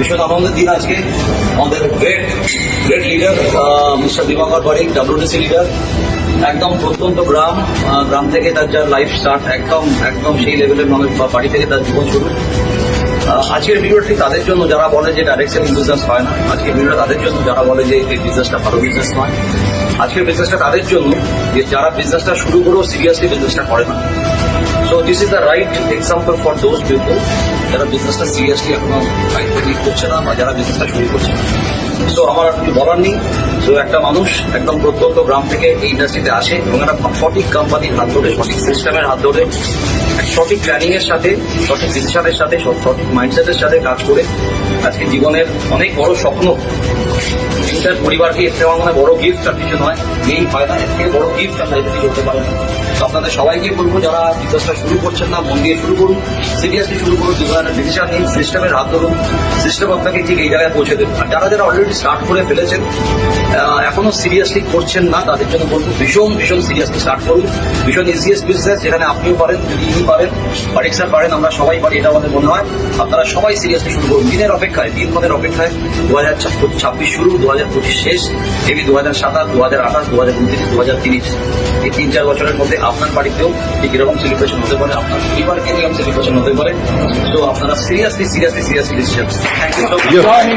ভীষণ আনন্দের দিন আজকে। আমাদের গ্রেট লিডার মিস্টার দিবাকর বারিক, WTC লিডার, একদম প্রত্যন্ত গ্রাম থেকে তার যা লাইফ স্টার্ট, একদম সেই লেভেলের মানুষ, বাড়ি থেকে তার জীবন শুরু। আজকের ভিডিওটি তাদের জন্য যারা বলে যে ডাইরেক্ট সেলিং বিজনেস হয় না। আজকের ভিডিওটা তাদের জন্য যারা বলে যে এই বিজনেসটা ভালো বিজনেস নয়। আজকের বিজনেসটা তাদের জন্য যে যারা বিজনেসটা শুরু করেও সিরিয়াসলি বিজনেসটা করে না। So this is the right example for those people যারা বিজনেসটা সিরিয়াসলি এখনো করছে না বা যারা বিজনেসটা শুরু করছে না। সো আমার আর কিছু বলার নেই। সো একটা মানুষ একদম প্রত্যন্ত গ্রাম থেকে এই ইন্ডাস্ট্রিতে আসে এবং একটা সঠিক কোম্পানির হাত ধরে, সঠিক সিস্টেমের হাত ধরে, সঠিক প্ল্যানিং এর সাথে, সঠিক ডিসিশনের সাথে, সঠিক মাইন্ডসেটের সাথে কাজ করে আজকে জীবনের অনেক বড় স্বপ্ন, নিজের পরিবারকে এর থেকে মানে বড় গিফট আর কিছু নয়, এই হয় না, এর থেকে বড় গিফট আমরা এর কিছু হতে পারে না। তো আপনাদের সবাইকে বলবো যারা বিজনেসটা শুরু করছেন না, মন দিয়ে শুরু করুন, সিরিয়াসলি শুরু করুন, জীবনের ডিসিশন নিন, সিস্টেমের হাত ধরুন, সিস্টেম আপনাকে ঠিক এই জায়গায় পৌঁছে দেবে। আর যারা অলরেডি স্টার্ট করে ফেলেছেন, এখনো সিরিয়াসলি করছেন না, তাদের জন্য বলবো ভীষণ সিরিয়াসলি স্টার্ট করুন। ভীষণ ইজিয়েস্ট বিজনেস, যেখানে আপনিও পারেন, যদি ইনি পারেন, বারিক স্যার পারেন, আমরা সবাই পারি, এটা আমাদের মনে হয়। আপনারা সবাই সিরিয়াসলি শুরু করুন। দিনের অপেক্ষায় 2026 শুরু, 2025 শেষ, এবি 2027, 2028, 2029, 2030, এই 3-4 বছরের মধ্যে আপনার বাড়িতেও ঠিক এরকম সেলিব্রেশন হতে পারে, আপনার পরিবারকে নিয়ে সেলিব্রেশন হতে পারে। তো আপনারা seriously decision. Thank you so much.